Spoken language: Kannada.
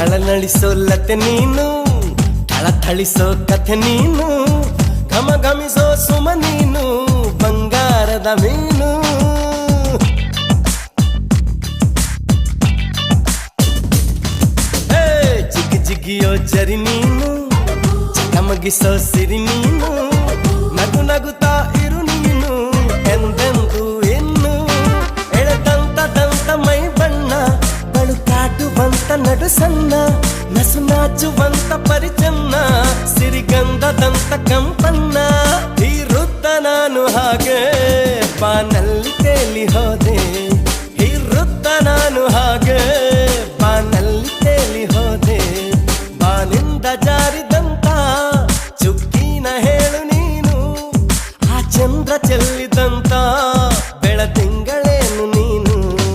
ಥಳನಳಿಸೋ ಲತೆ ನೀನು, ಥಳಥಳಿಸೋ ಕಥೆ ನೀನು, ಘಮ ಘಮಿಸೋ ಸುಮ ನೀನು, ಬಂಗಾರದ ಮೀನು. ಜಿಗಿ ಜಿಗಿಯೋ ಜರಿ ನೀನು, ಚಕಮಗಿಸೋ ಸಿರಿ ನೀನು, ನಗು ನಗುತ್ತಾ ಇರು ನೀನು ಎಂದೆಂದು ಇನ್ನು. ಎಳೆದಂತ ಮೈ ಬಣ್ಣ, ಬಳುಕಾಟುವಂತ ನಡು ಸಣ್ಣ, ನಸು ನಾಚುವಂತ ಪರಿಚಯ.